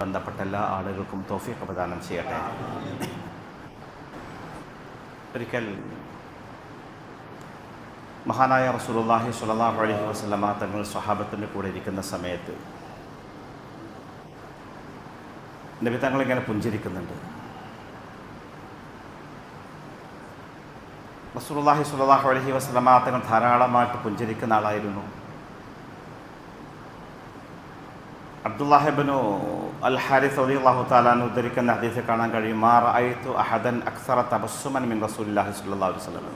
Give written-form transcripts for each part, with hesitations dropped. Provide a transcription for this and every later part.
ബന്ധപ്പെട്ട എല്ലാ ആളുകൾക്കും തൗഫീഖ് പ്രദാനം ചെയ്യട്ടെ. ഒരിക്കൽ മഹാനായ റസൂലുള്ളാഹി സ്വല്ലല്ലാഹു അലൈഹി വസല്ലമ തങ്ങൾ സ്വഹാബത്തിൻ്റെ കൂടെ ഇരിക്കുന്ന സമയത്ത് നബി തങ്ങളിങ്ങനെ പുഞ്ചിരിക്കുന്നുണ്ട്. റസൂലുള്ളാഹി സ്വല്ലല്ലാഹു അലൈഹി വസല്ലമ തങ്ങൾ ധാരാളമായിട്ട് പുഞ്ചിരിക്കുന്ന ആളായിരുന്നു. അബ്ദുല്ലാഹിബ്നു അൽ ഹാരിസ് റളിയല്ലാഹു തആല അൻഹു ഉദ്ധരിക്കുന്ന ഹദീസിൽ കാണാൻ കഴിയും, മാ റഅയ്തു അഹദൻ അക്സറ തബസ്സുമൻ മിൻ റസൂലില്ലാഹി സ്വല്ലല്ലാഹു അലൈഹി വസല്ലം.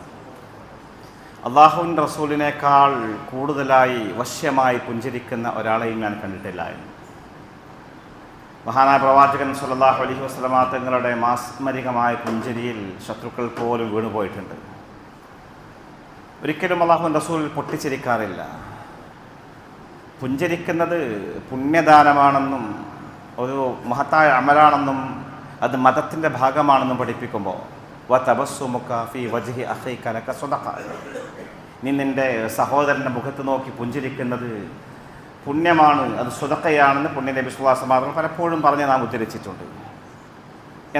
അല്ലാഹുവിൻ്റെ റസൂലിനേക്കാൾ കൂടുതലായി വശ്യമായി പുഞ്ചിരിക്കുന്ന ഒരാളെയും ഞാൻ കണ്ടിട്ടില്ലായിരുന്നു. മഹാനായ പ്രവാചകൻ സ്വല്ലല്ലാഹു അലൈഹി വസല്ലമ തങ്ങളുടെ മാസ്മരികമായ പുഞ്ചിരിയിൽ ശത്രുക്കൾ പോലും വീണുപോയിട്ടുണ്ട്. ഒരിക്കലും അല്ലാഹുവിൻ്റെ റസൂൽ പൊട്ടിച്ചിരിക്കാറില്ല. പുഞ്ചിരിക്കുന്നത് പുണ്യദാനമാണെന്നും ഒരു മഹത്തായ അമലാണെന്നും അത് മതത്തിൻ്റെ ഭാഗമാണെന്നും പഠിപ്പിക്കുമ്പോൾ വതബസ്സുമുക ഫീ വജ്ഹി അഖീക ലക സദഖ, നീ നിൻ്റെ സഹോദരൻ്റെ മുഖത്ത് നോക്കി പുഞ്ചിരിക്കുന്നത് പുണ്യമാണ്, അത് സ്വതക്കയാണെന്ന് പുണ്യ നബി സ്വല്ലല്ലാഹു അലൈഹി വസല്ലം പലപ്പോഴും പറഞ്ഞ് നാം ഉദ്ധരിച്ചിട്ടുണ്ട്.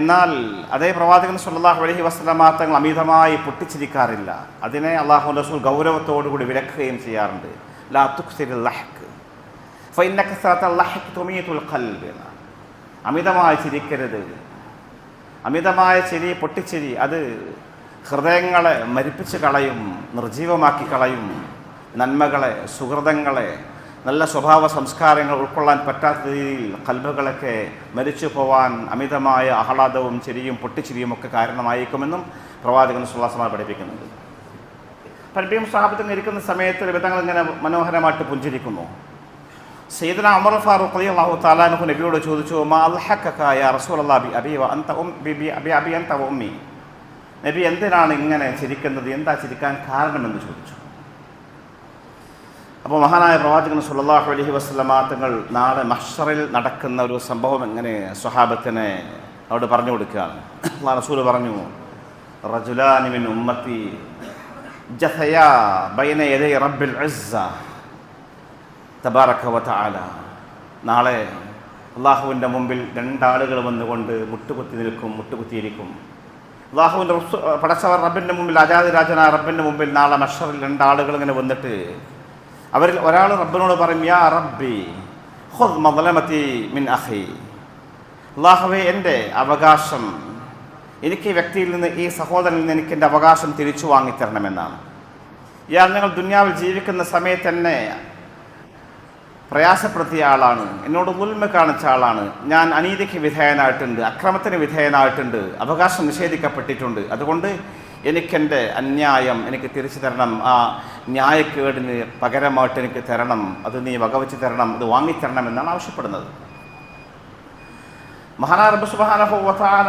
എന്നാൽ അതേ പ്രവാചകൻ സ്വല്ലല്ലാഹു അലൈഹി വസല്ലം തങ്ങൾ അമിതമായി പൊട്ടിച്ചിരിക്കാറില്ല. അതിനെ അല്ലാഹുവിൻ്റെ റസൂൽ ഗൗരവത്തോടുകൂടി വിലക്കുകയും ചെയ്യാറുണ്ട്. ലാ തുക്സിരിൽ ലഹ്ക് ഫഇന്ന കസറത്തൽ ലഹ്ക് തുമീതുൽ ഖൽബ്, അമിതമായി ചിരിക്കരുത്. അമിതമായ ചിരി, പൊട്ടിച്ചിരി അത് ഹൃദയങ്ങളെ മരിപ്പിച്ച് കളയും, നിർജീവമാക്കി കളയും. നന്മകളെ, സുഹൃതങ്ങളെ, നല്ല സ്വഭാവ സംസ്കാരങ്ങൾ ഉൾക്കൊള്ളാൻ പറ്റാത്ത രീതിയിൽ കൽബുകളൊക്കെ മരിച്ചു പോവാൻ അമിതമായ ആഹ്ലാദവും ചിരിയും പൊട്ടിച്ചിരിയും ഒക്കെ കാരണമായിരിക്കുമെന്നും പ്രവാചകൻ സ്വല്ലല്ലാഹു അലൈഹി വസല്ലം പഠിപ്പിക്കുന്നുണ്ട്. പലപ്പോഴും സ്വഹാബത്തിൽ ഇരിക്കുന്ന സമയത്ത് വിധങ്ങൾ ഇങ്ങനെ മനോഹരമായിട്ട് പുഞ്ചിരിക്കുന്നു. സയ്യിദുനാ ഉമർ ഫാറൂഖ് റളിയല്ലാഹു തആല അൻഹു നബിയോട് ചോദിച്ചു, മാ അൽഹഖക യാ റസൂലല്ലാഹി അബി വ അൻത അബി അൻത വ ഉമ്മി, നബി എന്തിനാണ് ഇങ്ങനെ ചിരിക്കുന്നത്, എന്താ ചിരിക്കാൻ കാരണമെന്ന് ചോദിച്ചു. അപ്പോൾ മഹാനായ പ്രവാചകൻ സ്വല്ലല്ലാഹു അലൈഹി വസല്ലമ തങ്ങൾ നാളെ മഹ്ശറിൽ നടക്കുന്ന ഒരു സംഭവം എങ്ങനെ സ്വഹാബത്തിനെ അവിടെ പറഞ്ഞു കൊടുക്കുകയാണ്. അല്ലാഹു റസൂൽ പറഞ്ഞു, റജുലാനി മിൻ ഉമ്മത്തി ജഥയാ ബൈന യദൈ റബ്ബിൽ ഇസ്സ തബാറക വ തആല, നാളെ അള്ളാഹുവിൻ്റെ മുമ്പിൽ രണ്ടാളുകൾ വന്നുകൊണ്ട് മുട്ടുകുത്തിയിരിക്കും. അള്ളാഹുവിൻ്റെ പടച്ചവർ റബ്ബിൻ്റെ മുമ്പിൽ, അജാദിരാജനായ റബ്ബിൻ്റെ മുമ്പിൽ നാളെ മഹ്ശറിൽ രണ്ടാളുകൾ ഇങ്ങനെ വന്നിട്ട് അവരിൽ ഒരാൾ റബ്ബിനോട് പറയും, യാ റബ്ബി ഖുദ് മദ്ലമതി മിൻ അഖി, അള്ളാഹുവേ എൻ്റെ അവകാശം, എനിക്ക് ഈ വ്യക്തിയിൽ നിന്ന്, ഈ സഹോദരനിൽ നിന്ന് എനിക്ക് എൻ്റെ അവകാശം തിരിച്ചു വാങ്ങിത്തരണമെന്നാണ്. ഇയാൾ നിങ്ങൾ ദുനിയാവിൽ ജീവിക്കുന്ന സമയത്ത് എന്നെ പ്രയാസപ്പെടുത്തിയ ആളാണ്, എന്നോട് ഉൽമ കാണിച്ച ആളാണ്, ഞാൻ അനീതിക്ക് വിധേയനായിട്ടുണ്ട്, അക്രമത്തിന് വിധേയനായിട്ടുണ്ട്, അവകാശം നിഷേധിക്കപ്പെട്ടിട്ടുണ്ട്. അതുകൊണ്ട് എനിക്കെൻ്റെ അന്യായം എനിക്ക് തിരിച്ചു തരണം, ആ ന്യായക്കേടിന് പകരമായിട്ട് എനിക്ക് തരണം, അത് നീ വകവെച്ച് തരണം, അത് വാങ്ങിത്തരണം എന്നാണ് ആവശ്യപ്പെടുന്നത്. മഹാനായ റബ്ബ് സുബ്ഹാനഹു വ തആല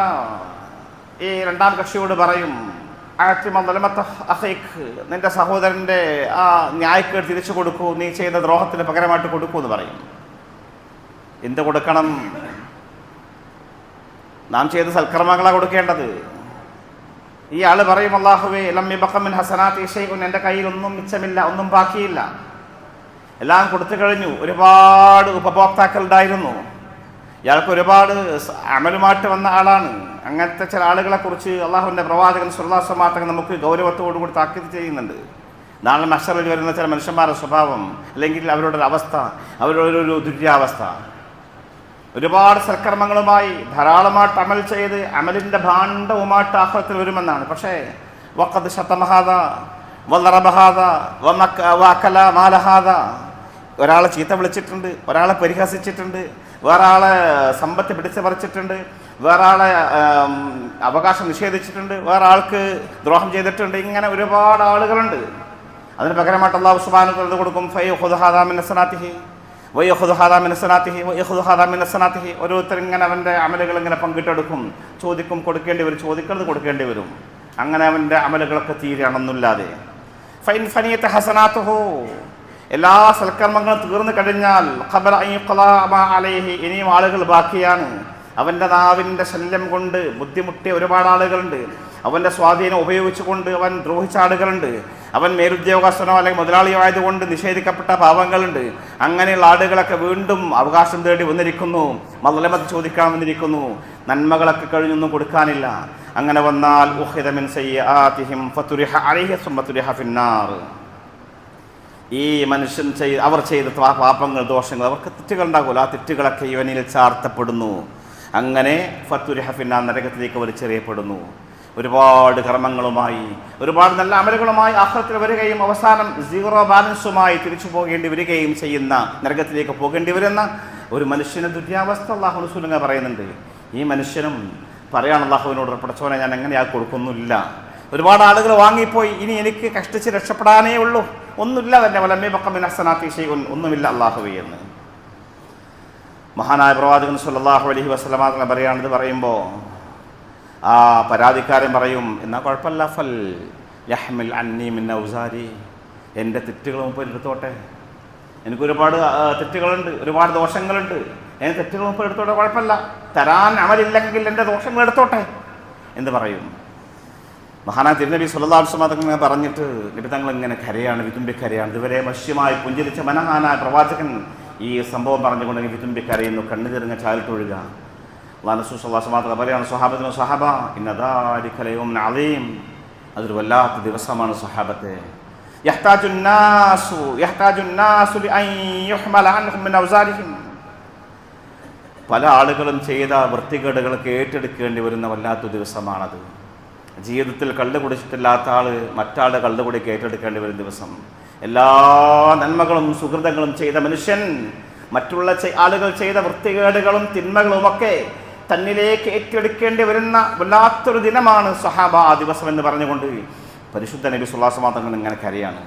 ഈ രണ്ടാം കക്ഷിയോട് പറയും, നിന്റെ സഹോദരൻ്റെ ആ ന്യായക്കേട് തിരിച്ചു കൊടുക്കൂ, നീ ചെയ്യുന്ന ദ്രോഹത്തിന് പകരമായിട്ട് കൊടുക്കൂ എന്ന് പറയും. എന്ത് കൊടുക്കണം? നാം ചെയ്ത സൽക്കർമ്മങ്ങളാണ് കൊടുക്കേണ്ടത്. ഈ ആള് പറയും, അല്ലാഹുവേ ലം യബഖ മിൻ ഹസനാതി ശൈഉൻ, എൻ്റെ കയ്യിൽ ഒന്നും മിച്ചമില്ല, ഒന്നും ബാക്കിയില്ല, എല്ലാം കൊടുത്തു കഴിഞ്ഞു. ഒരുപാട് ഉപഭോക്താക്കൾ ഉണ്ടായിരുന്നു, ഇയാൾക്ക് ഒരുപാട് അമലുമായിട്ട് വന്ന ആളാണ്. അങ്ങനത്തെ ചില ആളുകളെ കുറിച്ച് അള്ളാഹുവിൻ്റെ പ്രവാചകൻ സ്വല്ലല്ലാഹു അലൈഹി വസല്ലം നമുക്ക് ഗൗരവത്തോടു കൂടി താക്കീത് ചെയ്യുന്നുണ്ട്. നാളെ മഹ്ശറിൽ വരുന്ന ചില മനുഷ്യന്മാരുടെ സ്വഭാവം, അല്ലെങ്കിൽ അവരുടെ ഒരു അവസ്ഥ, അവരുടെ ഒരു ദുര്യാവസ്ഥ, ഒരുപാട് സൽക്കർമ്മങ്ങളുമായി ധാരാളമായിട്ട് അമൽ ചെയ്ത് അമലിൻ്റെ ഭാണ്ഡവുമായിട്ട് ആഖിറത്തിൽ വരുമെന്നാണ്. പക്ഷേ വഖദ് ശതമഹാദ വളറബഹാദ വഅകല മാലഹാദ, ഒരാളെ ചീത്ത വിളിച്ചിട്ടുണ്ട്, ഒരാളെ പരിഹസിച്ചിട്ടുണ്ട്, വേറെ ആളെ സമ്പത്ത് പിടിച്ചു പറിച്ചിട്ടുണ്ട്, വേറെ ആളെ അവകാശം നിഷേധിച്ചിട്ടുണ്ട്, വേറെ ആൾക്ക് ദ്രോഹം ചെയ്തിട്ടുണ്ട്. ഇങ്ങനെ ഒരുപാട് ആളുകളുണ്ട്. അതിന് പകരമായിട്ട് അല്ലാഹു സുബ്ഹാനഹു വ തആല കൊടുക്കും, ഫയഖുദു ഹാദാ മിൻ ഹസനാതിഹി വയഖുദു ഹാദാ മിൻ ഹസനാതിഹി വയഖുദു ഹാദാ മിൻ ഹസനാതിഹി. ഓരോരുത്തർ ഇങ്ങനെ അവൻ്റെ അമലുകൾ ഇങ്ങനെ പങ്കിട്ടെടുക്കും. ചോദിക്കും, കൊടുക്കേണ്ടി വരും, ചോദിക്കുന്നത് കൊടുക്കേണ്ടി വരും. അങ്ങനെ അവൻ്റെ അമലുകളൊക്കെ തീരെയാണെന്നില്ലാതെ ഫൈൻ ഫനിയത ഹസനാതുഹു, എല്ലാ സൽക്കർമ്മങ്ങളും തീർന്നു കഴിഞ്ഞാൽ ഖബല അൻ യുഖ്ളാ മാ അലൈഹി, ഇനിയും ആളുകൾ ബാക്കിയാണ്. അവൻ്റെ നാവിൻ്റെ ശല്യം കൊണ്ട് ബുദ്ധിമുട്ടിയ ഒരുപാട് ആളുകളുണ്ട്. അവൻ്റെ സ്വാധീനം ഉപയോഗിച്ചുകൊണ്ട് അവൻ ദ്രോഹിച്ച ആളുകളുണ്ട്, അവൻ മേലുദ്യോഗസ്ഥനോ അല്ലെങ്കിൽ മുതലാളിയോ ആയതുകൊണ്ട് നിഷേധിക്കപ്പെട്ട പാവങ്ങളുണ്ട്. അങ്ങനെയുള്ള ആളുകളൊക്കെ വീണ്ടും അവകാശം തേടി വന്നിരിക്കുന്നു, മദ്ലമത്ത് ചോദിക്കാൻ വന്നിരിക്കുന്നു. നന്മകളൊക്കെ കഴിഞ്ഞൊന്നും കൊടുക്കാനില്ല. അങ്ങനെ വന്നാൽ ഉഖിദ മിൻ സയ്യിആതിഹിം ഫതുരിഹ അലൈഹി സുമ്മ തുരിഹ ഫിന്നാർ. ഈ മനുഷ്യൻ അവർ ചെയ്ത പാപങ്ങൾ, ദോഷങ്ങൾ, അവർക്ക് തെറ്റുകൾ ഉണ്ടാകുമല്ലോ, ആ തെറ്റുകളൊക്കെ ഇവനിൽ ചാർത്തപ്പെടുന്നു. അങ്ങനെ ഫതുരിഹ ഫിന്നാർ, നരകത്തിലേക്ക് വലിച്ചെറിയപ്പെടുന്നു. ഒരുപാട് കർമ്മങ്ങളുമായി ഒരുപാട് നല്ല അമലുകളുമായി ആഖിറത്തിൽ വരികയും അവസാനം സീറോ ബാലൻസുമായി തിരിച്ചു പോകേണ്ടി വരികയും ചെയ്യുന്ന, നരകത്തിലേക്ക് പോകേണ്ടി വരുന്ന ഒരു മനുഷ്യന് ദുര്യാവസ്ഥ അല്ലാഹു റസൂലുള്ളാഹി പറയുന്നുണ്ട്. ഈ മനുഷ്യനും പറയാണ് അല്ലാഹുവിനോട്, പടച്ചോനെ ഞാൻ എങ്ങനെ കൊടുക്കുന്നില്ല, ഒരുപാട് ആളുകൾ വാങ്ങിപ്പോയി, ഇനി എനിക്ക് കഷ്ടിച്ച് രക്ഷപ്പെടാനേ ഉള്ളൂ, ഒന്നുമില്ല തന്നെ, വലമ്മേ ബഖ മിൻ ഹസനാത്തി ഷൈഉൻ, ഒന്നുമില്ല അല്ലാഹുവേ എന്ന് മഹാനായ പ്രവാചകൻ സല്ലല്ലാഹു അലൈഹി വസല്ലമ തങ്ങൾ പറയാണിത്. പറയുമ്പോൾ ആ പരാതിക്കാരൻ പറയും, എന്നാൽ കുഴപ്പമില്ല, ഫൽ യഹ്മിൽ അന്നി മിൻ ഔസാരി, എൻ്റെ തെറ്റുകൾ മുമ്പ് എടുത്തോട്ടെ, എനിക്കൊരുപാട് തെറ്റുകളുണ്ട്, ഒരുപാട് ദോഷങ്ങളുണ്ട്, എൻ്റെ തെറ്റുകൾ മുമ്പ് എടുത്തോട്ടെ, കുഴപ്പമില്ല, തരാൻ അമലില്ലെങ്കിൽ എൻ്റെ ദോഷങ്ങൾ എടുത്തോട്ടെ എന്ന് പറയും. മഹാനായ തിരുനബി സല്ലല്ലാഹു അലൈഹി വസല്ലം തങ്ങൾ പറഞ്ഞിട്ട് നബി തങ്ങൾ ഇങ്ങനെ കരയാണ്, വിതുമ്പി കരയാണ്. ഇതുവരെ വശ്യമായി പുഞ്ചിരിച്ച മഹാനായ പ്രവാചകൻ ഈ സംഭവം പറഞ്ഞുകൊണ്ട് വിതുമ്പി കരയുന്നു, കണ്ണുതിരിഞ്ഞ ചാലിട്ടൊഴുക. അല്ലാഹു റസൂൽ സല്ലല്ലാഹു പറയാണ് സ്വഹാബത്തിനു, സ്വഹാബ ഇന്ന ദാലിക ലയൗമുൻ അളീം, അതൊരു വല്ലാത്ത ദിവസമാണ് സ്വഹാബത്തെ. യഹ്താജുൻ നാസു ലിഅൻ യുഹ്മല അൻഹും മിൻ ഔസാരിഹിം, പല ആളുകളും ചെയ്ത വൃത്തികേടുകളൊക്കെ ഏറ്റെടുക്കേണ്ടി വരുന്ന വല്ലാത്ത ദിവസമാണത്. ജീവിതത്തിൽ കള്ളു കുടിച്ചിട്ടില്ലാത്ത ആൾ മറ്റാളുടെ കള്ളുകുടിക്ക് ഏറ്റെടുക്കേണ്ടി വരുന്ന ദിവസം. എല്ലാ നന്മകളും സുഹൃതങ്ങളും ചെയ്ത മനുഷ്യൻ മറ്റുള്ള ആളുകൾ ചെയ്ത വൃത്തികേടുകളും തിന്മകളുമൊക്കെ തന്നിലേക്ക് ഏറ്റെടുക്കേണ്ടി വരുന്ന വല്ലാത്തൊരു ദിനമാണ് സ്വഹാബ ആ ദിവസം എന്ന് പറഞ്ഞുകൊണ്ട് പരിശുദ്ധ നബി സല്ലല്ലാഹു അലൈഹി വസല്ലം തങ്ങൾ ഇങ്ങനെ കരയാണ്.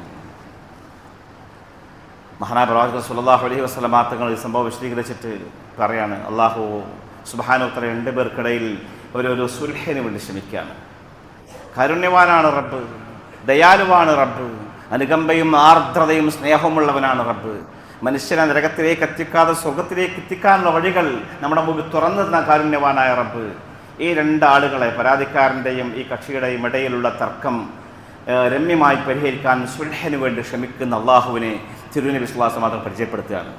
മഹാനായ പ്രവാചകൻ സല്ലല്ലാഹു അലൈഹി വസല്ലം തങ്ങൾ ഈ സംഭവം വിശദീകരിച്ചിട്ട് പറയാണ്, അല്ലാഹു സുബ്ഹാനഹു വ തആല രണ്ട് പേർക്കിടയിൽ ഒരു സുൽഹിന് വേണ്ടി ശ്രമിക്കുകയാണ്. കാരുണ്യവാനാണ് റബ്ബ്, ദയാലുവാണ് റബ്ബ്, അനുകമ്പയും ആർദ്രതയും സ്നേഹമുള്ളവനാണ് റബ്ബ്. മനുഷ്യനെ നരകത്തിലേക്ക് എത്തിക്കാതെ സ്വർഗത്തിലേക്ക് എത്തിക്കാനുള്ള വഴികൾ നമ്മുടെ മുമ്പിൽ തുറന്നിരുന്ന കാരുണ്യവാനായ റബ്ബ് ഈ രണ്ടാളുകളെ, പരാതിക്കാരൻ്റെയും ഈ കക്ഷിയുടെയും ഇടയിലുള്ള തർക്കം രമ്യമായി പരിഹരിക്കാൻ സുൽഹിന് വേണ്ടി ശ്രമിക്കുന്ന അള്ളാഹുവിനെ തിരുനബി സ്വല്ലല്ലാഹു അലൈഹി വസല്ലം പരിചയപ്പെടുത്തുകയാണ്.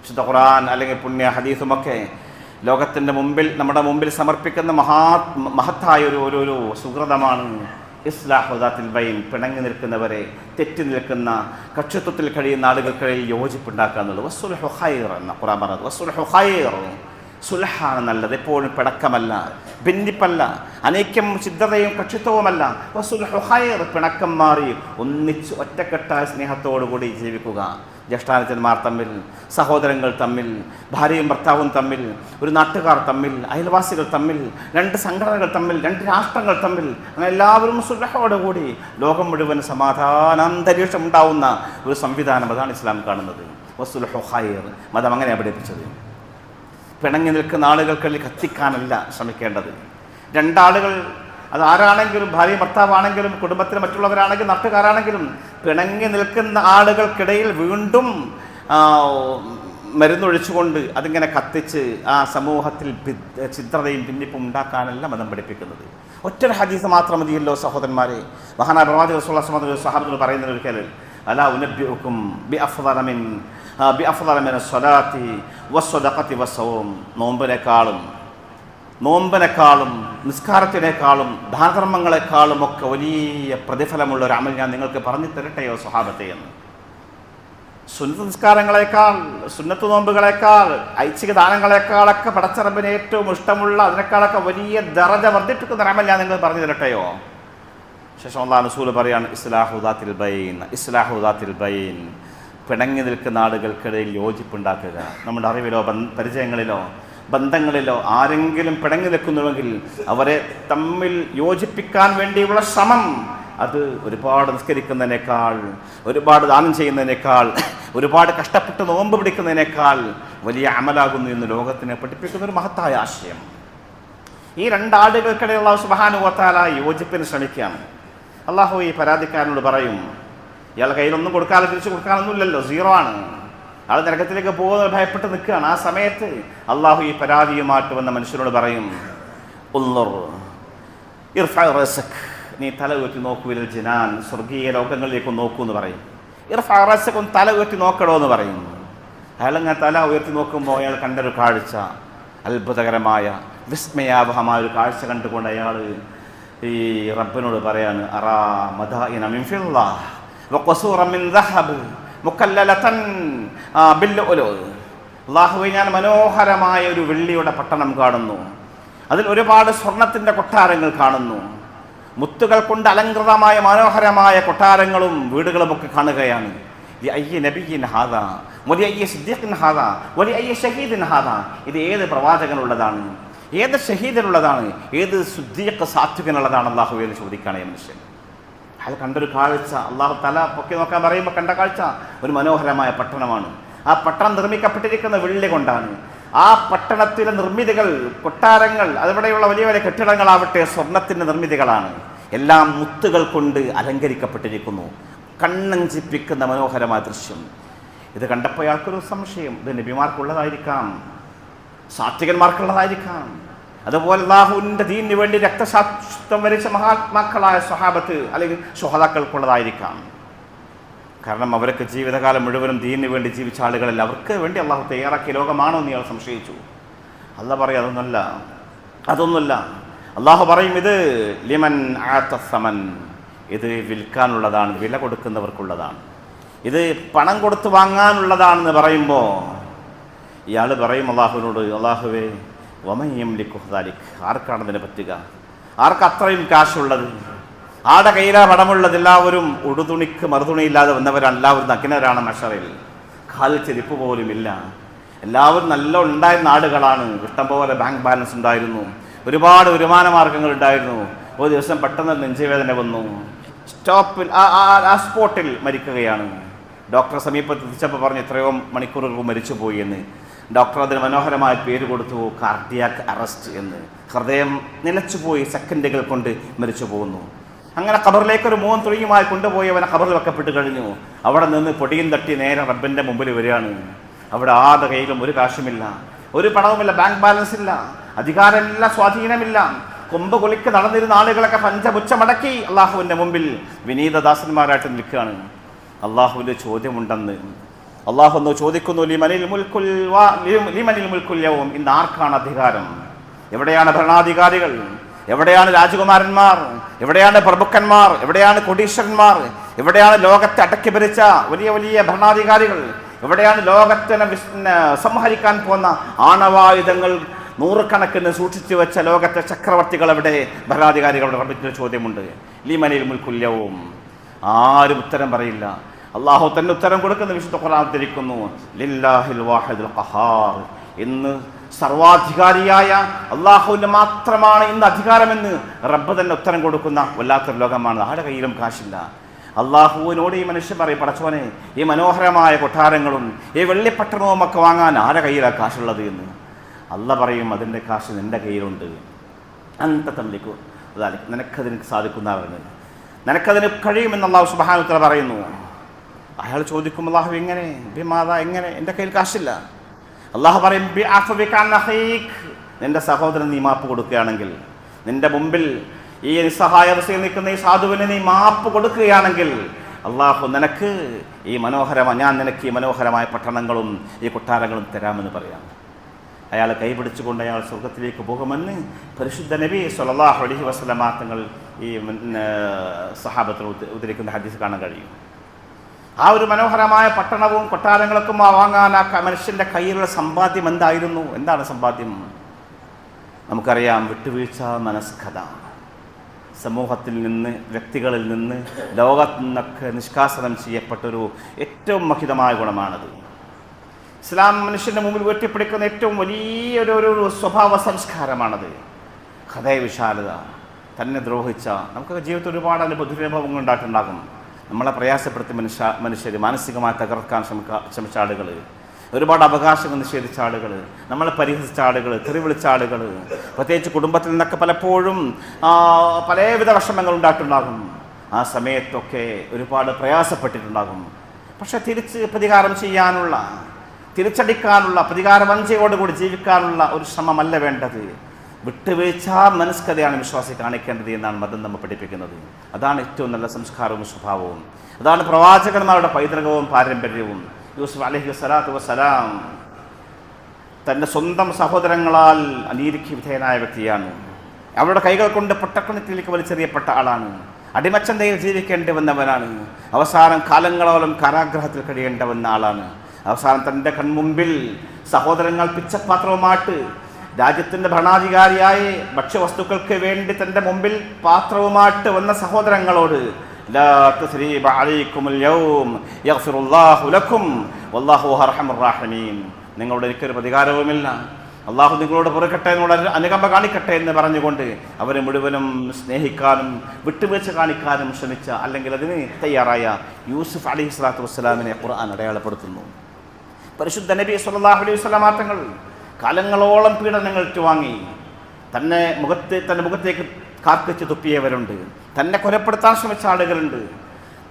വിശുദ്ധ ഖുർആൻ അല്ലെങ്കിൽ പുണ്യ ഹദീസുമൊക്കെ ലോകത്തിൻ്റെ മുമ്പിൽ, നമ്മുടെ മുമ്പിൽ സമർപ്പിക്കുന്ന മഹത്തായ ഒരു സുഹൃതമാണ് ഇസ്ലാഹു ദാത്തിൽ ബൈൻ, പിണങ്ങി നിൽക്കുന്നവരെ, തെറ്റി നിൽക്കുന്ന, കക്ഷിത്വത്തിൽ കഴിയുന്ന ആളുകൾക്കിടയിൽ യോജിപ്പുണ്ടാക്കുക എന്നുള്ളത്. വസ്സുൽഹു ഖൈർ എന്ന ഖുർആൻ പറഞ്ഞത്. വസ്സുൽഹു ഖൈർ, സുൽഹാണ് നല്ലത്, എപ്പോഴും പിണക്കമല്ല, ഭിന്നിപ്പല്ല, അനൈക്യം ചിദ്രതയും കക്ഷിത്വവുമല്ല. വസ്സുൽഹു ഖൈർ, പിണക്കം മാറി ഒന്നിച്ച് ഒറ്റക്കെട്ടായ സ്നേഹത്തോടുകൂടി ജീവിക്കുക. ജ്യേഷ്ഠാനുജന്മാർ തമ്മിൽ, സഹോദരങ്ങൾ തമ്മിൽ, ഭാര്യയും ഭർത്താവും തമ്മിൽ, ഒരു നാട്ടുകാർ തമ്മിൽ, അയൽവാസികൾ തമ്മിൽ, രണ്ട് സംഘടനകൾ തമ്മിൽ, രണ്ട് രാഷ്ട്രങ്ങൾ തമ്മിൽ, അങ്ങനെ എല്ലാവരും സുൽഹോടുകൂടി ലോകം മുഴുവൻ സമാധാനാന്തരീക്ഷം ഉണ്ടാവുന്ന ഒരു സംവിധാനം, അതാണ് ഇസ്ലാം കാണുന്നത്. വസ്സുൽഹു ഖൈർ, മതം അങ്ങനെയാണ് പഠിപ്പിച്ചത്. പിണങ്ങി നിൽക്കുന്ന ആളുകൾക്കിടയിൽ കത്തിക്കാനല്ല ശ്രമിക്കേണ്ടത്. രണ്ടാളുകൾ, അത് ആരാണെങ്കിലും, ഭാര്യ ഭർത്താവാണെങ്കിലും, കുടുംബത്തിലെ മറ്റുള്ളവരാണെങ്കിലും, നാട്ടുകാരാണെങ്കിലും, പിണങ്ങി നിൽക്കുന്ന ആളുകൾക്കിടയിൽ വീണ്ടും മരുന്നൊഴിച്ചുകൊണ്ട് അതിങ്ങനെ കത്തിച്ച് ആ സമൂഹത്തിൽ ചിത്രതയും ഭിന്നിപ്പും ഉണ്ടാക്കാനല്ല മതം പഠിപ്പിക്കുന്നത്. ഒറ്റൊരു ഹദീസ് മാത്രം മതിയല്ലോ സഹോദരന്മാരെ. മഹാനായ പ്രവാചകൻ സ്വല്ലല്ലാഹു അലൈഹി വസല്ലം സ്വഹാബത്തോട് പറയുന്ന ഒരിക്കൽ, അലാ ഉനബ്ബിഉകും ബിഅഫ്ളല മിന സ്വലാത്തി വസ്സദഖത്തി വസ്സൗം, നോമ്പിനേക്കാളും നിസ്കാരത്തിനേക്കാളും ദാനധർമ്മങ്ങളെക്കാളും ഒക്കെ വലിയ പ്രതിഫലമുള്ള ഒരു അമൽ ഞാൻ നിങ്ങൾക്ക് പറഞ്ഞു തരട്ടെയോ സ്വഹാബത്തെ എന്ന്. സുന്നത്ത് നിസ്കാരങ്ങളെക്കാൾ, സുന്നത്ത് നോമ്പുകളെക്കാൾ, ഐച്ഛിക ദാനങ്ങളെക്കാളൊക്കെ പടച്ചറബിന് ഏറ്റവും ഇഷ്ടമുള്ള, അതിനേക്കാളൊക്കെ വലിയ ദറജ വർദ്ധിപ്പിക്കുന്ന ഒരു അമൽ ഞാൻ നിങ്ങൾ പറഞ്ഞു തരട്ടെയോ? ശേഷം അല്ലാഹു റസൂൽ പറയാണ്, ഇസ്ലാഹു ദാത്തിൽ ബൈൻ, പിണങ്ങി നിൽക്കുന്ന ആളുകൾക്കിടയിൽ യോജിപ്പുണ്ടാക്കുക. നമ്മുടെ അറിവിലോ പരിചയങ്ങളിലോ ബന്ധങ്ങളിലോ ആരെങ്കിലും പിണങ്ങി നിൽക്കുന്നുവെങ്കിൽ അവരെ തമ്മിൽ യോജിപ്പിക്കാൻ വേണ്ടിയുള്ള ശ്രമം, അത് ഒരുപാട് നിസ്കരിക്കുന്നതിനേക്കാൾ, ഒരുപാട് ദാനം ചെയ്യുന്നതിനേക്കാൾ, ഒരുപാട് കഷ്ടപ്പെട്ട് നോമ്പ് പിടിക്കുന്നതിനേക്കാൾ വലിയ അമലാകുന്നു എന്ന് ലോകത്തിനെ പഠിപ്പിക്കുന്ന ഒരു മഹത്തായ ആശയം. ഈ രണ്ടാളുകൾക്കിടയിൽ അല്ലാഹു സുബ്ഹാനഹു വ തആല യോജിപ്പിന് ശ്രമിക്കുകയാണ്. അല്ലാഹു ഈ പരാതിക്കാരനോട് പറയും, ഇയാൾ കയ്യിലൊന്നും കൊടുക്കാതെ തിരിച്ചു കൊടുക്കാനൊന്നുമില്ലല്ലോ, സീറോ ആണ്, ആൾ നരകത്തിലേക്ക് പോകുന്നത് ഭയപ്പെട്ട് നിൽക്കുകയാണ്. ആ സമയത്ത് അള്ളാഹു ഈ പരാതിയുമായിട്ട് വന്ന മനുഷ്യനോട് പറയും, ഉള്ളുർ ഇർഫഅ റഅസക്, നീ തല ഉയർത്തി നോക്കൂ, ഇലൽ ജിനാൻ, സ്വർഗീയ ലോകങ്ങളിലേക്ക് നോക്കൂ എന്ന് പറയും. ഇർഫഅ റഅസക്, തല ഉയർത്തി നോക്കണോ എന്ന് പറയും. അയാളങ്ങനെ തല ഉയർത്തി നോക്കുമ്പോൾ അയാൾ കണ്ടൊരു കാഴ്ച, അത്ഭുതകരമായ വിസ്മയാവഹമായ ഒരു കാഴ്ച കണ്ടുകൊണ്ട് അയാൾ ഈ റബ്ബിനോട് പറയാണ്, അറാ മദായിന മിൻ ഫിദ്ദ വഖസൂറൻ മിൻ ദഹബ് മുകല്ലലതൻ ബിൽലുലു. അല്ലാഹുവേ, ഞാൻ മനോഹരമായ ഒരു വെള്ളിയുടെ പട്ടണം കാണുന്നു, അതിൽ ഒരുപാട് സ്വർണത്തിൻ്റെ കൊട്ടാരങ്ങൾ കാണുന്നു, മുത്തുകൾ കൊണ്ട് അലങ്കൃതമായ മനോഹരമായ കൊട്ടാരങ്ങളും വീടുകളുമൊക്കെ കാണുകയാണ്. ഇത് ഏത് പ്രവാചകനുള്ളതാണ്, ഏത് ഷഹീദിനുള്ളതാണ്, ഏത് സുദ്ദീഖ് സാത്വികനുള്ളതാണ് അല്ലാഹു എന്ന് ചോദിക്കുകയാണ് ഈ മനുഷ്യൻ. അയാൾ കണ്ടൊരു കാഴ്ച, അല്ലാഹു തല പൊക്കി നോക്കാൻ പറയുമ്പോൾ കണ്ട കാഴ്ച ഒരു മനോഹരമായ പട്ടണമാണ്. ആ പട്ടണം നിർമ്മിക്കപ്പെട്ടിരിക്കുന്ന വെള്ളി കൊണ്ടാണ്. ആ പട്ടണത്തിലെ നിർമ്മിതികൾ, കൊട്ടാരങ്ങൾ, അതിവിടെയുള്ള വലിയ വലിയ കെട്ടിടങ്ങളാവട്ടെ സ്വർണത്തിൻ്റെ നിർമ്മിതികളാണ്. എല്ലാം മുത്തുകൾ കൊണ്ട് അലങ്കരിക്കപ്പെട്ടിരിക്കുന്നു. കണ്ണഞ്ചിപ്പിക്കുന്ന മനോഹരമായ ദൃശ്യം. ഇത് കണ്ടപ്പോൾ അയാൾക്കൊരു സംശയം, ഇത് നബിമാർക്കുള്ളതായിരിക്കാം, സാത്വികന്മാർക്കുള്ളതായിരിക്കാം, അതുപോലെ അല്ലാഹുവിൻ്റെ ദീനിന് വേണ്ടി രക്തസാക്ഷിത്വം വരിച്ച മഹാത്മാക്കളായ സ്വഹാബത്ത് അല്ലെങ്കിൽ ശുഹദാക്കൾക്കുള്ളതായിരിക്കാം. കാരണം അവരൊക്കെ ജീവിതകാലം മുഴുവനും ദീനിന് വേണ്ടി ജീവിച്ച ആളുകളല്ല, അവർക്ക് വേണ്ടി അള്ളാഹു തയ്യാറാക്കിയ ലോകമാണോ എന്ന് ഇയാൾ സംശയിച്ചു. അല്ലാഹു പറയും, അതൊന്നുമല്ല. അള്ളാഹു പറയും, ഇത് ലിമൻ ആത സമൻ, ഇത് വിൽക്കാനുള്ളതാണ്, വില കൊടുക്കുന്നവർക്കുള്ളതാണ്, ഇത് പണം കൊടുത്ത് വാങ്ങാനുള്ളതാണെന്ന് പറയുമ്പോൾ ഇയാൾ പറയും അള്ളാഹുവിനോട്, അള്ളാഹുവേ വമൻ യംലികു ദാലിക്, ആർക്കാണ് ഇതിനെ പറ്റുക, ആർക്ക് അത്രയും കാശുള്ളത്, ആടെ കയ്യിലാ പണമുള്ളത്. എല്ലാവരും ഉടുതുണിക്ക് മറുതുണിയില്ലാതെ വന്നവരാണ്, എല്ലാവരും നഗ്നരാണ്, മഷറിൽ കാലിൽ ചെരുപ്പ് പോലും ഇല്ല. എല്ലാവരും നല്ല ഉണ്ടായിരുന്ന ആളുകളാണ്, ഇഷ്ടംപോലെ ബാങ്ക് ബാലൻസ് ഉണ്ടായിരുന്നു, ഒരുപാട് വരുമാന മാർഗങ്ങൾ ഉണ്ടായിരുന്നു. ഒരു ദിവസം പെട്ടെന്ന് നെഞ്ചുവേദന വന്നു, സ്റ്റോപ്പിൽ ആ സ്പോട്ടിൽ മരിക്കുകയാണ്. ഡോക്ടറെ സമീപത്ത് എത്തിച്ചപ്പോൾ പറഞ്ഞു എത്രയോ മണിക്കൂറുകൾ മരിച്ചുപോയി എന്ന്. ഡോക്ടർ അതിന് മനോഹരമായ പേര് കൊടുത്തു, കാർഡിയാക് അറസ്റ്റ് എന്ന്. ഹൃദയം നിലച്ചുപോയി, സെക്കൻഡുകൾ കൊണ്ട് മരിച്ചു പോകുന്നു. അങ്ങനെ ഖബറിലേക്ക് ഒരു 3 തുണിയുമായി കൊണ്ടുപോയി അവനെ ഖബറിൽ വെക്കപ്പെട്ട് കഴിഞ്ഞു. അവിടെ നിന്ന് പൊടിയും തട്ടി നേരെ റബ്ബിൻ്റെ മുമ്പിൽ വരികയാണ്. അവിടെ ആരുടെ കയ്യിലും ഒരു കാശുമില്ല, ഒരു പണവുമില്ല, ബാങ്ക് ബാലൻസ് ഇല്ല, അധികാരമില്ല, സ്വാധീനമില്ല. കൊമ്പ് കുലിക്ക് നടന്നിരുന്ന ആളുകളൊക്കെ പഞ്ചപുച്ഛമടക്കി അള്ളാഹുവിൻ്റെ മുമ്പിൽ വിനീതദാസന്മാരായിട്ട് നിൽക്കുകയാണ്. അള്ളാഹുവിൻ്റെ ചോദ്യമുണ്ടെന്ന്. അള്ളാഹു ഒന്ന് ചോദിക്കുന്നു, ലിമനിൽ മുൽക്കുൽ യൗം, ഇന്ന് ആർക്കാണ് അധികാരം? എവിടെയാണ് ഭരണാധികാരികൾ? എവിടെയാണ് രാജകുമാരന്മാർ? എവിടെയാണ് പ്രഭുക്കന്മാർ? എവിടെയാണ് കോടീശ്വരന്മാർ? എവിടെയാണ് ലോകത്തെ അടക്കി ഭരിച്ച വലിയ വലിയ ഭരണാധികാരികൾ? എവിടെയാണ് ലോകത്തിനെ സംഹരിക്കാൻ പോകുന്ന ആണവായുധങ്ങൾ നൂറുകണക്കിന് സൂക്ഷിച്ചു വെച്ച ലോകത്തെ ചക്രവർത്തികൾ എവിടെ? ഭരണാധികാരികളുടെ റബ്ബിന്റെ ചോദ്യമുണ്ട്. ലിമനിൽ മുൽക്കുൽ യൗം, ആരും ഉത്തരം പറയില്ല. അള്ളാഹു തന്നെ ഉത്തരം കൊടുക്കുന്ന വിശുദ്ധ ഖുർആൻ ഉദ്ധരിക്കുന്നു, ലില്ലാഹിൽ വാഹിദുൽ ഖഹാർ, ഇന്ന് സർവാധികാരിയായ അള്ളാഹുവിന് മാത്രമാണ് ഇന്ന് അധികാരമെന്ന് റബ്ബ് തന്നെ ഉത്തരം കൊടുക്കുന്ന വല്ലാത്തൊരു ലോകമാണ്. ആരുടെ കയ്യിലും കാശില്ല. അള്ളാഹുവിനോട് ഈ മനുഷ്യൻ പറയും, പടച്ചോനെ, ഈ മനോഹരമായ കൊട്ടാരങ്ങളും ഈ വെള്ളിപ്പട്ടണവും ഒക്കെ വാങ്ങാൻ ആരുടെ കയ്യിലാണ് കാശുള്ളത് എന്ന്. അല്ല പറയും, അതിൻ്റെ കാശ് നിൻ്റെ കയ്യിലുണ്ട്. അന്ത തംലിക്കു ദാലിക്, നിനക്കതിന് സാധിക്കുന്നവന്, നിനക്കതിന് കഴിയുമെന്ന് അള്ളാഹു സുബ്ഹാനഹു വ തആല പറയുന്നു. അയാൾ ചോദിക്കും, അള്ളാഹു എങ്ങനെ, ബിമാദാ, എങ്ങനെ, എൻ്റെ കയ്യിൽ കാശില്ല. അള്ളാഹു പറയും, നിന്റെ സഹോദരൻ നീ മാപ്പ് കൊടുക്കുകയാണെങ്കിൽ, നിന്റെ മുമ്പിൽ ഈ നിസ്സഹായ അവസ്ഥയിൽ നിൽക്കുന്ന ഈ സാധുവിന് നീ മാപ്പ് കൊടുക്കുകയാണെങ്കിൽ അള്ളാഹു നിനക്ക് ഞാൻ നിനക്ക് ഈ മനോഹരമായ പട്ടണങ്ങളും ഈ കൊട്ടാരങ്ങളും തരാമെന്ന് പറയാം. അയാളെ കൈപിടിച്ചുകൊണ്ട് അയാൾ സ്വർഗത്തിലേക്ക് പോകുമെന്ന് പരിശുദ്ധ നബി സ്വല്ലല്ലാഹു അലൈഹി വസല്ലം തങ്ങൾ ഈ സഹാബത്തിൽ ഉദ്ധരിക്കുന്ന ഹദീസ് കാണാൻ കഴിയും. ആ ഒരു മനോഹരമായ പട്ടണവും കൊട്ടാരങ്ങളൊക്കെ വാങ്ങാൻ ആ മനുഷ്യൻ്റെ കയ്യിലുള്ള സമ്പാദ്യം എന്തായിരുന്നു? എന്താണ് സമ്പാദ്യം? നമുക്കറിയാം, വിട്ടുവീഴ്ച മനസ്കഥ. സമൂഹത്തിൽ നിന്ന്, വ്യക്തികളിൽ നിന്ന്, ലോകത്തു നിന്നൊക്കെ നിഷ്കാസനം ചെയ്യപ്പെട്ടൊരു ഏറ്റവും മഹിതമായ ഗുണമാണത്. ഇസ്ലാം മനുഷ്യൻ്റെ മുമ്പിൽ ഉയർത്തിപ്പിടിക്കുന്ന ഏറ്റവും വലിയൊരു സ്വഭാവ സംസ്കാരമാണത്. ഹൃദയവിശാലത. തന്നെ ദ്രോഹിച്ച, നമുക്ക് ജീവിതത്തിൽ ഒരുപാട് ദുരനുഭവങ്ങൾ ഉണ്ടായിട്ടുണ്ടാകും. നമ്മളെ പ്രയാസപ്പെടുത്തിയ മനുഷ്യർ, മാനസികമായി തകർക്കാൻ ശ്രമിച്ച ആളുകൾ, ഒരുപാട് അവകാശങ്ങൾ നിഷേധിച്ച ആളുകൾ, നമ്മളെ പരിഹസിച്ച ആളുകൾ, തെറി വിളിച്ച ആളുകൾ, പ്രത്യേകിച്ച് കുടുംബത്തിൽ നിന്നൊക്കെ പലപ്പോഴും പലവിധ വിഷമങ്ങൾ ഉണ്ടായിട്ടുണ്ടാകും. ആ സമയത്തൊക്കെ ഒരുപാട് പ്രയാസപ്പെട്ടിട്ടുണ്ടാകും. പക്ഷെ തിരിച്ച് പ്രതികാരം ചെയ്യാനുള്ള, തിരിച്ചടിക്കാനുള്ള, പ്രതികാരവഞ്ചയോടുകൂടി ജീവിക്കാനുള്ള ഒരു ശ്രമമല്ല വേണ്ടത്. വിട്ടുവീഴ്ച മനസ്കതയാണ് വിശ്വാസി കാണിക്കേണ്ടത് എന്നാണ് മതം നമ്മെ പഠിപ്പിക്കുന്നത്. അതാണ് ഏറ്റവും നല്ല സംസ്കാരവും സ്വഭാവവും. അതാണ് പ്രവാചകന്മാരുടെ പൈതൃകവും പാരമ്പര്യവും. യൂസുഫ് അലൈഹി സ്വലാത്തു വസ്സലാം തൻ്റെ സ്വന്തം സഹോദരങ്ങളാൽ അനീതിക്ക് വിധേയനായ വ്യക്തിയാണ്. അവരുടെ കൈകൾ കൊണ്ട് പൊട്ടക്കുണത്തിലേക്ക് വലിച്ചെറിയപ്പെട്ട ആളാണ്. അടിമച്ചന്തയിൽ ജീവിക്കേണ്ടി വന്നവനാണ്. അവസാനം കാലങ്ങളോളം കാരാഗ്രഹത്തിൽ കഴിയേണ്ടി വന്ന ആളാണ്. അവസാനം തൻ്റെ കൺമുമ്പിൽ സഹോദരങ്ങൾ പിച്ചപാത്രവുമായിട്ട് രാജ്യത്തിൻ്റെ ഭരണാധികാരിയായി ഭക്ഷ്യവസ്തുക്കൾക്ക് വേണ്ടി തൻ്റെ മുമ്പിൽ പാത്രവുമായിട്ട് വന്ന സഹോദരങ്ങളോട് ലാ തസ്രീബ അലൈക്കുമുൽ യൗം യഗ്ഫിറുല്ലാഹു ലക്കും വല്ലാഹു അർഹമുർ റഹീം. നിങ്ങളുടെ എനിക്കൊരു പ്രതികാരവുമില്ല, അള്ളാഹു നിങ്ങളോട് പൊറുക്കട്ടെ, നിങ്ങളോട് അനുകമ്പ കാണിക്കട്ടെ എന്ന് പറഞ്ഞുകൊണ്ട് അവരെ മുഴുവനും സ്നേഹിക്കാനും വിട്ടുവീഴ്ച കാണിക്കാനും ശ്രമിച്ച, അല്ലെങ്കിൽ അതിന് തയ്യാറായ യൂസുഫ് അലൈഹി സ്വലാത്തു വസ്സലാമിനെ ഖുർആൻ അടയാളപ്പെടുത്തുന്നു. പരിശുദ്ധ നബി സല്ലല്ലാഹു അലൈഹി വസല്ലം തങ്ങൾ കാലങ്ങളോളം പീഡനങ്ങൾ ഏറ്റുവാങ്ങി. തൻ്റെ മുഖത്തേക്ക് കാർക്കിച്ച് തുപ്പിയവരുണ്ട്. തന്നെ കൊലപ്പെടുത്താൻ ശ്രമിച്ച ആളുകളുണ്ട്.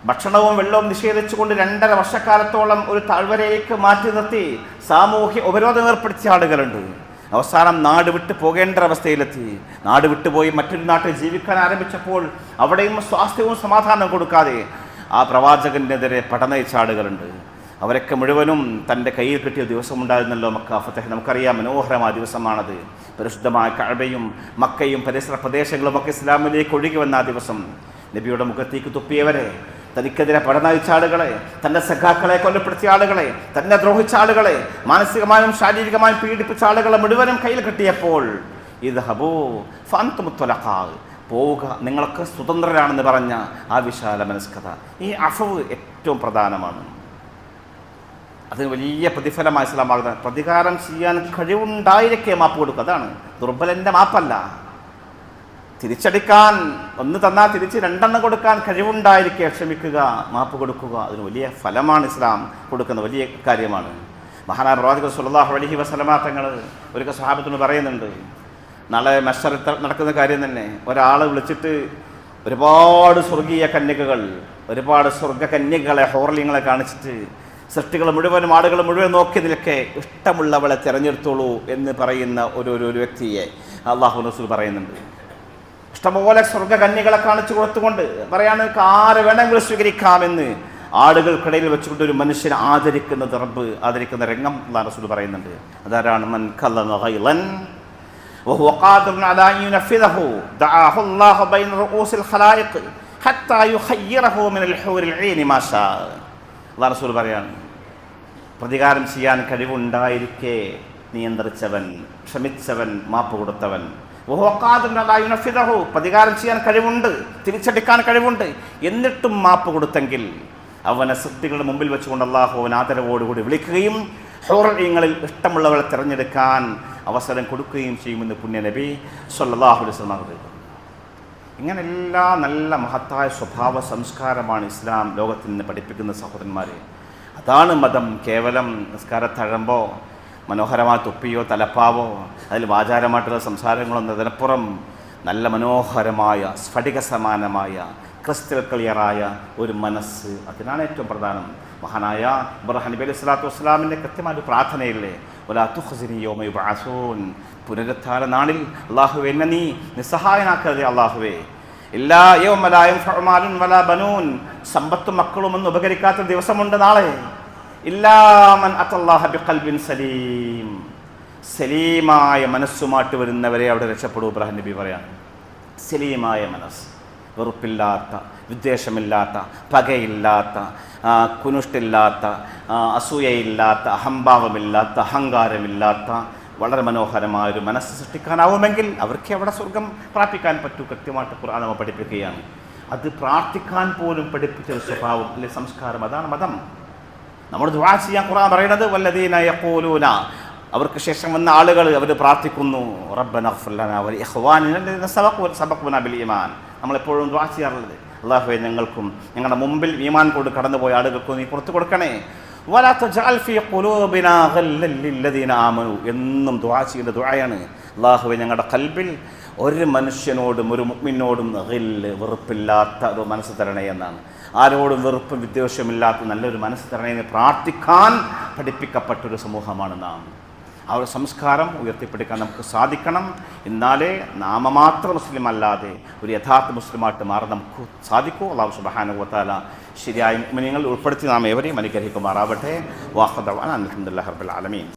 ഭക്ഷണവും വെള്ളവും നിഷേധിച്ചുകൊണ്ട് 2.5 വർഷക്കാലത്തോളം ഒരു താഴ്വരയിലേക്ക് മാറ്റി നിർത്തി സാമൂഹ്യ ഉപരോധം ഏർപ്പെടുത്തിയ ആളുകളുണ്ട്. അവസാനം നാട് വിട്ടു പോകേണ്ട അവസ്ഥയിലെത്തി. നാട് വിട്ടുപോയി മറ്റൊരു നാട്ടിൽ ജീവിക്കാൻ ആരംഭിച്ചപ്പോൾ അവിടെയും സ്വാസ്ഥ്യവും സമാധാനവും കൊടുക്കാതെ ആ പ്രവാചകനെതിരെ പടനയിച്ച ആളുകളുണ്ട്. അവരൊക്കെ മുഴുവനും തൻ്റെ കയ്യിൽ കിട്ടിയ ദിവസമുണ്ടായിരുന്നല്ലോ മക്ക ഫതഹ്. നമുക്കറിയാം, മനോഹരമായ ദിവസമാണത്. പരിശുദ്ധമായ കഅബയും മക്കയും പരിസര പ്രദേശങ്ങളും ഒക്കെ ഇസ്ലാമിലേക്ക് ഒഴുകി വന്ന ആ ദിവസം നബിയുടെ മുഖത്തേക്ക് തുപ്പിയവരെ, തനിക്കെതിരെ പടനയിച്ച ആളുകളെ, തൻ്റെ സഖാക്കളെ കൊലപ്പെടുത്തിയ ആളുകളെ, തന്നെ ദ്രോഹിച്ച ആളുകളെ, മാനസികമായും ശാരീരികമായും പീഡിപ്പിച്ച ആളുകളെ മുഴുവനും കയ്യിൽ കിട്ടിയപ്പോൾ ഇദ്ഹബൂ ഫഅൻതും തുലഖാ, പോവുക, നിങ്ങളൊക്കെ സ്വതന്ത്രരാണെന്ന് പറഞ്ഞ ആ വിശാല മനസ്കത, ഈ അഫവ് ഏറ്റവും പ്രധാനമാണ്. അതിന് വലിയ പ്രതിഫലമായി ഇസ്ലാമാകുന്നത്. പ്രതികാരം ചെയ്യാൻ കഴിവുണ്ടായിരിക്കെ മാപ്പ് കൊടുക്കുക. അതാണ് ദുർബലൻ്റെ മാപ്പല്ല. തിരിച്ചടിക്കാൻ ഒന്ന് തന്നാൽ തിരിച്ച് 2 കൊടുക്കാൻ കഴിവുണ്ടായിരിക്കെ ക്ഷമിക്കുക, മാപ്പ് കൊടുക്കുക. അതിന് വലിയ ഫലമാണ് ഇസ്ലാം കൊടുക്കുന്ന വലിയ കാര്യമാണ്. മഹാനായ പ്രവാചകൻ സ്വല്ലല്ലാഹു അലൈഹി വസല്ലമ തങ്ങൾ ഒരു സ്വഹാബത്തിന് പറയുന്നുണ്ട്, നാളെ മഹ്ശറിൽ നടക്കുന്ന കാര്യം തന്നെ. ഒരാളെ വിളിച്ചിട്ട് ഒരുപാട് സ്വർഗീയ കന്യകകൾ, ഒരുപാട് സ്വർഗ്ഗകന്യകളെ, ഹോർലിങ്ങളെ കാണിച്ചിട്ട് സൃഷ്ടികൾ മുഴുവനും, ആളുകൾ മുഴുവൻ നോക്കി നിൽക്കെ ഇഷ്ടമുള്ളവളെ തിരഞ്ഞെടുത്തോളൂ എന്ന് പറയുന്ന ഒരു വ്യക്തിയെ അള്ളാഹു റസൂൽ പറയുന്നുണ്ട്. ഇഷ്ടംപോലെ സ്വർഗ്ഗകന്യകളെ കാണിച്ചു കൊടുത്തുകൊണ്ട് പറയാണ്, ആരെ വേണമെങ്കിലും സ്വീകരിക്കാമെന്ന് ആളുകൾക്കിടയിൽ വെച്ചുകൊണ്ട് ഒരു മനുഷ്യനെ ആദരിക്കുന്നത്, റബ്ബ് ആദരിക്കുന്ന രംഗം അല്ലാഹു റസൂൽ പറയുന്നുണ്ട്. അതാരാണ്? മൻ കല്ലമ ഗൈലൻ വഹുവ ഖാദിറുൻ അലാ യുനഫിദഹു ദഅഹു അല്ലാഹു ബൈന റൂസിൽ ഖലായിഖ് ഹത്താ യുഖയ്യിറഹു മിനൽ ഹൂറിൽ ഐനി മാ ഷാ. അല്ലാഹു റസൂൽ പറയാണ്, പ്രതികാരം ചെയ്യാൻ കഴിവുണ്ടായിരിക്കെ നിയന്ത്രിച്ചവൻ, ക്ഷമിച്ചവൻ, മാപ്പ് കൊടുത്തവൻ, പ്രതികാരം ചെയ്യാൻ കഴിവുണ്ട്, തിരിച്ചടിക്കാൻ കഴിവുണ്ട്, എന്നിട്ടും മാപ്പ് കൊടുത്തെങ്കിൽ അവനെ സൃഷ്ടികളുടെ മുമ്പിൽ വെച്ചുകൊണ്ട് അള്ളാഹു അവൻ ആദരവോടുകൂടി വിളിക്കുകയും ഹൂറിങ്ങളിൽ ഇഷ്ടമുള്ളവരെ തിരഞ്ഞെടുക്കാൻ അവസരം കൊടുക്കുകയും ചെയ്യുമെന്ന് പുണ്യ നബി സ്വല്ലല്ലാഹു അലൈഹി വസല്ലം. ഇങ്ങനെ എല്ലാ നല്ല മഹത്തായ സ്വഭാവ സംസ്കാരമാണ് ഇസ്ലാം ലോകത്തിൽ നിന്ന് പഠിപ്പിക്കുന്ന സഹോദരന്മാരെ. അതാണ് മതം. കേവലം നിസ്കാരത്തഴമ്പോ മനോഹരമായ തൊപ്പിയോ തലപ്പാവോ അതിൽ വാചാരമായിട്ടുള്ള സംസാരങ്ങളൊന്നും അതിനപ്പുറം നല്ല മനോഹരമായ സ്ഫടിക സമാനമായ ക്രിസ്റ്റൽ ക്ലിയറായ ഒരു മനസ്സ്, അതിനാണ് ഏറ്റവും പ്രധാനം. മഹാനായ ഇബ്രാഹിം നബി അലൈഹി സ്വലാത്തു വസ്സലാമിൻ്റെ കൃത്യമായ ഒരു പ്രാർത്ഥനയില്ലേ, വലാ തുഖ്സിനി യൗമ യുബ്അസൂൻ, പുനരുത്ഥാന നാളിൽ അല്ലാഹുവേ എന്നെ നീ നിസ്സഹായനാക്കരുതേ അല്ലാഹുവേ. ഇല്ലാ യൗമ ലാ യൻഫഉ മാലുൻ വലാ ബനൂൻ, സമ്പത്തും മക്കളും ഒന്നും ഉപകരിക്കാത്ത ദിവസമുണ്ട് നാളെ. ഇല്ലാ മൻ അത്തല്ലാഹ ബിഖൽബിൻ സലീം, സലീമായ മനസ്സുമായിട്ട് വരുന്നവരെ അവിടെ രക്ഷപ്പെടൂ. ഇബ്രാഹിം നബി പറയാണ്, സലീമായ മനസ്സ്, വെറുപ്പില്ലാത്ത, വിദ്വേഷമില്ലാത്ത, പകയില്ലാത്ത, കുനുഷ്ടില്ലാത്ത, അസൂയയില്ലാത്ത, അഹംഭാവമില്ലാത്ത, അഹങ്കാരമില്ലാത്ത വളരെ മനോഹരമായൊരു മനസ്സ് സൃഷ്ടിക്കാനാവുമെങ്കിൽ അവർക്ക് അവിടെ സ്വർഗം പ്രാപിക്കാൻ പറ്റൂ. കൃത്യമായിട്ട് ഖുർആൻ നമ്മെ പഠിപ്പിക്കുകയാണ്. അത് പ്രാർത്ഥിക്കാൻ പോലും പഠിപ്പിച്ചൊരു സ്വഭാവം അല്ലെ സംസ്കാരം, അതാണ് മതം. നമ്മൾ ദുആ ചെയ്യാൻ ഖുർആൻ പറയുന്നത് വല്ലദീന യഖൂലൂന, അവർക്ക് ശേഷം വന്ന ആളുകൾ അവർ പ്രാർത്ഥിക്കുന്നു, റബ്ബന ഇഗ്ഫിർ ലനാ വലി ഇഖ്വാനിന അല്ലദീന സബഖൂനാ ബിൽ ഈമാൻ. നമ്മളെപ്പോഴും ദുആ ചെയ്യാറുള്ളത്, അല്ലാഹുവേ ഞങ്ങൾക്കും ഞങ്ങളുടെ മുമ്പിൽ ഈമാൻ കൊണ്ട് കടന്നുപോയ ആളുകൾക്കും നീ പുറത്തു കൊടുക്കണേ. വലാ തജ്അൽ ഫീ ഖുലൂബിനാ ഗല്ലൻ ലില്ലദീന ആമനൂ, എന്നും ദുആ ചെയ്യേണ്ട ദുആയാണ്. അല്ലാഹുവേ ഞങ്ങളുടെ ഖൽബിൽ ഒരു മനുഷ്യനോടും ഒരു മുഅ്മിനോടും ഗില്ല്, വെറുപ്പില്ലാത്ത ഒരു മനസ്സ് തരണേ എന്നാണ്. ആരോടും വെറുപ്പും വിദ്വേഷമില്ലാത്ത നല്ലൊരു മനസ്സ് തരണേ എന്ന് പ്രാർത്ഥിക്കാൻ പഠിപ്പിക്കപ്പെട്ടൊരു സമൂഹമാണ് നാം. ആ ഒരു സംസ്കാരം ഉയർത്തിപ്പിടിക്കാൻ നമുക്ക് സാധിക്കണം. എന്നാലേ നാമമാത്ര മുസ്ലിം അല്ലാതെ ഒരു യഥാർത്ഥ മുസ്ലിമായിട്ട് മാറാൻ നമുക്ക് സാധിക്കൂ. അല്ലാഹു സുബ്ഹാനഹു വ തആല ശരിയായ മുഅ്മിനീങ്ങളിൽ ഉൾപ്പെടുത്തി നാം ഏവരെയും അനുഗ്രഹിക്കുമാറാവട്ടെ. വാഖദഅന അൽഹംദുലില്ലാഹി റബ്ബിൽ ആലമീൻ.